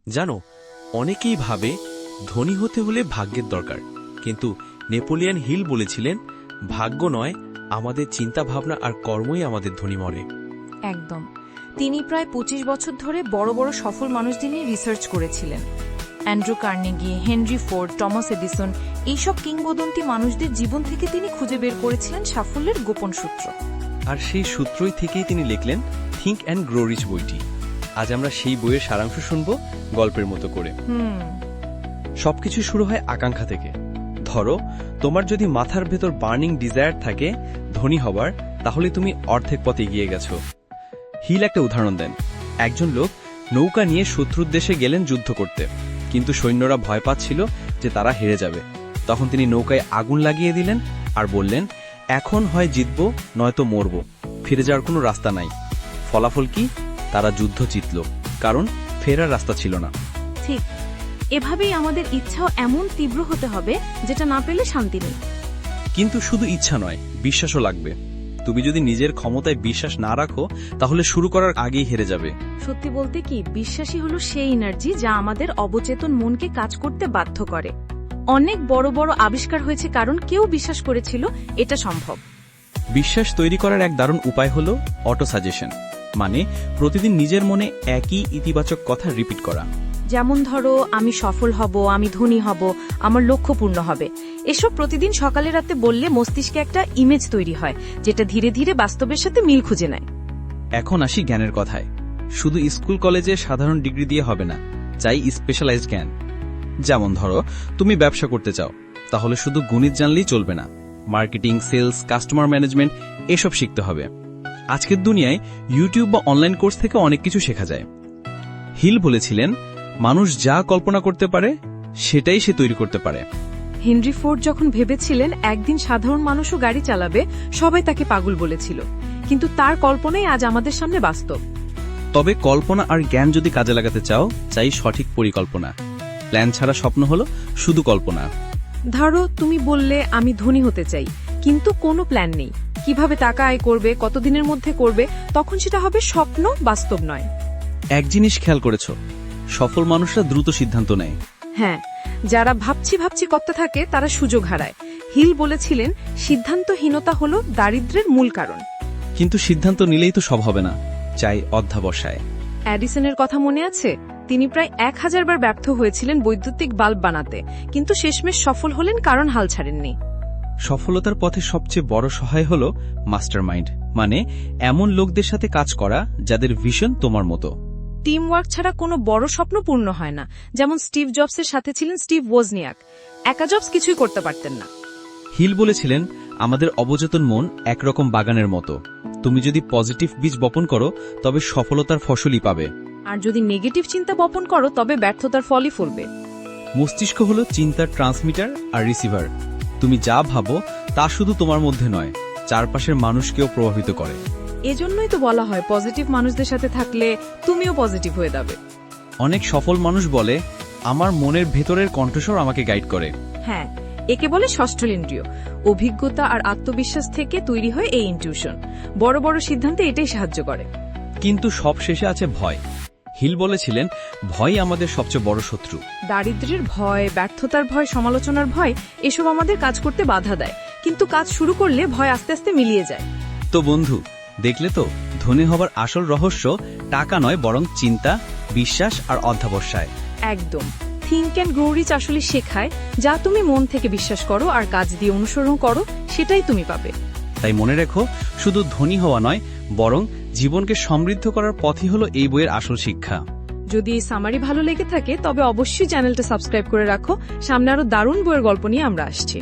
জানো, অনেকেই ভাবে ধনী হতে হলে ভাগ্যের দরকার, কিন্তু নেপোলিয়ান হিল বলেছিলেন, ভাগ্য নয়, আমাদের চিন্তা ভাবনা আর কর্মই আমাদের ধনী করে। একদম। তিনি প্রায় 25 বছর ধরে বড় বড় সফল মানুষদের নিয়ে রিসার্চ করেছিলেন। Andrew Carnegie, Henry Ford, Thomas Edison, এইসব কিংবদন্তি মানুষদের জীবন থেকে তিনি খুঁজে বের করেছিলেন সাফল্যের গোপন সূত্র। আর সেই সূত্রই থেকেই তিনি লিখলেন থিঙ্ক অ্যান্ড গ্রো রিচ বইটি। আজ আমরা সেই বইয়ের সারাংশ শুনব গল্পের মতো করে। সবকিছু শুরু হয় আকাঙ্ক্ষা থেকে। ধরো, তোমার যদি মাথার ভেতর বার্নিং ডিজায়ার থাকে ধনী হবার, তাহলে তুমি অর্ধেক পথে এগিয়ে গেছো। হিল একটা উদাহরণ দেন। একজন লোক নৌকা নিয়ে শত্রুর দেশে গেলেন যুদ্ধ করতে, কিন্তু সৈন্যরা ভয় পাচ্ছিল যে তারা হেরে যাবে। তখন তিনি নৌকায় আগুন লাগিয়ে দিলেন আর বললেন, এখন হয় জিতব নয়তো মরব, ফিরে যাওয়ার কোনো রাস্তা নাই। ফলাফল কি? তারা যুদ্ধ জিতল, কারণ ফেরার রাস্তা ছিল না। ঠিক এভাবেই আমাদের ইচ্ছাও এমন তীব্র হতে হবে যেটা না পেলে শান্তি নেই। কিন্তু শুধু ইচ্ছা নয়, বিশ্বাসও লাগবে। তুমি যদি নিজের ক্ষমতায় বিশ্বাস না রাখো, তাহলে শুরু করার আগেই হেরে যাবে। সত্যি বলতে কি, বিশ্বাসই হলো সেই এনার্জি যা আমাদের অবচেতন মনকে কাজ করতে বাধ্য করে। অনেক বড় বড় আবিষ্কার হয়েছে কারণ কেউ বিশ্বাস করেছিল এটা সম্ভব। বিশ্বাস তৈরি করার এক দারুণ উপায় হলো অটো সাজেশন, মানে প্রতিদিন নিজের মনে একই ইতিবাচক কথা রিপিট করা। যেমন ধরো, আমি সফল হব, আমি ধনী হব, আমার লক্ষ্য পূর্ণ হবে। এসব প্রতিদিন সকালে রাতে বললে মস্তিষ্কে একটা ইমেজ তৈরি হয়, যেটা ধীরে ধীরে বাস্তবের সাথে মিল খুঁজে নেয়। এখন আসি জ্ঞানের কথায়। শুধু স্কুল কলেজে সাধারণ ডিগ্রি দিয়ে হবে না, চাই স্পেশালাইজড জ্ঞান। যেমন ধরো, তুমি ব্যবসা করতে চাও, তাহলে শুধু গণিত জানলেই চলবে না। মার্কেটিং, সেলস, কাস্টমার ম্যানেজমেন্ট এসব শিখতে হবে। আজকের দুনিয়ায় ইউটিউব বা অনলাইন কোর্স থেকে অনেক কিছু শেখা যায়। হিল বলেছিলেন, মানুষ যা কল্পনা করতে পারে সেটাই সে তৈরি করতে পারে। হেনরি ফোর্ড যখন ভেবেছিলেন একদিন সাধারণ মানুষও গাড়ি চালাবে, সবাই তাকে পাগল বলেছিল, কিন্তু তার কল্পনাই আজ আমাদের সামনে বাস্তব। তবে কল্পনা আর জ্ঞান যদি কাজে লাগাতে চাও, চাই সঠিক পরিকল্পনা। প্ল্যান ছাড়া স্বপ্ন হলো শুধু কল্পনা। ধরো, তুমি বললে আমি ধনী হতে চাই, কিন্তু কোনো প্ল্যান নেই। কিভাবে টাকা আয় করবে, কতদিনের মধ্যে করবে, তখন সেটা হবে স্বপ্ন, বাস্তব নয়। এক জিনিস খেয়াল করেছো, সফল মানুষরা দ্রুত সিদ্ধান্ত নেয়। হ্যাঁ, যারা ভাবছি করতে থাকে তারা সুযোগ হারায়। হিল বলেছিলেন, সিদ্ধান্তহীনতা হলো দারিদ্র্যের মূল কারণ। কিন্তু সিদ্ধান্ত নিলেই তো সব হবে না, চাই অধ্যবসায়। এডিসনের কথা মনে আছে? তিনি প্রায় 1000 বার ব্যর্থ হয়েছিলেন বৈদ্যুতিক বাল্ব বানাতে, কিন্তু শেষমেশ সফল হলেন কারণ হাল ছাড়েননি। সফলতার পথে সবচেয়ে বড় সহায় হলো মাস্টারমাইন্ড, মানে এমন লোকদের সাথে কাজ করা যাদের ভিশন তোমার মতো। টিম ওয়ার্ক ছাড়া কোনো বড় স্বপ্ন পূর্ণ হয় না। যেমন স্টিভ জবসের সাথে ছিলেন স্টিভ ওজনিয়াক, একা জবস কিছুই করতে পারতেন না। হিল বলেছিলেন, আমাদের অবচেতন মন একরকম বাগানের মতো। তুমি যদি পজিটিভ বীজ বপন করো, তবে সফলতার ফসলই পাবে। আর যদি নেগেটিভ চিন্তা বপন করো, তবে ব্যর্থতার ফলই ফলবে। মস্তিষ্ক হলো চিন্তার ট্রান্সমিটার আর রিসিভার। তুমি যা ভাবো তা শুধু তোমার মধ্যে নয়, চারপাশের মানুষকেও প্রভাবিত করে। এজন্যই তো বলা হয়, পজিটিভ মানুষদের সাথে থাকলে তুমিও পজিটিভ হয়ে যাবে। অনেক সফল মানুষ বলে, আমার মনের ভেতরের কণ্ঠস্বর আমাকে গাইড করে। হ্যাঁ, একে বলে ষষ্ঠ ইন্দ্রিয়। অভিজ্ঞতা আর আত্মবিশ্বাস থেকে তৈরি হয় এই ইনটিউশন। বড় বড় সিদ্ধান্তে এটাই সাহায্য করে। কিন্তু সব শেষে আছে ভয়। হিল বলেছিলেন, ভয় আমাদের সবচেয়ে বড় শত্রু। দারিদ্র্যের ভয়, ব্যর্থতার ভয়, সমালোচনার ভয়, এসব আমাদের কাজ করতে বাধা দেয়, কিন্তু কাজ শুরু করলে ভয় আস্তে আস্তে মিলিয়ে যায়। তো বন্ধু, দেখলে তো, ধনী হবার আসল রহস্য টাকা নয়, বরং চিন্তা, বিশ্বাস আর অধ্যবসায়। একদম। থিঙ্ক অ্যান্ড গ্রো রিচ আসলে শেখায়, যা তুমি মন থেকে বিশ্বাস করো আর কাজ দিয়ে অনুসরণ করো, সেটাই তুমি পাবে। তাই মনে রেখো, শুধু ধনী হওয়া নয়, বরং জীবনকে সমৃদ্ধ করার পথই হলো এই বইয়ের আসল শিক্ষা। যদি এই সামারি ভালো লেগে থাকে, তবে অবশ্যই চ্যানেলটা সাবস্ক্রাইব করে রাখো। সামনে আরো দারুণ বইয়ের গল্প নিয়ে আমরা আসছি।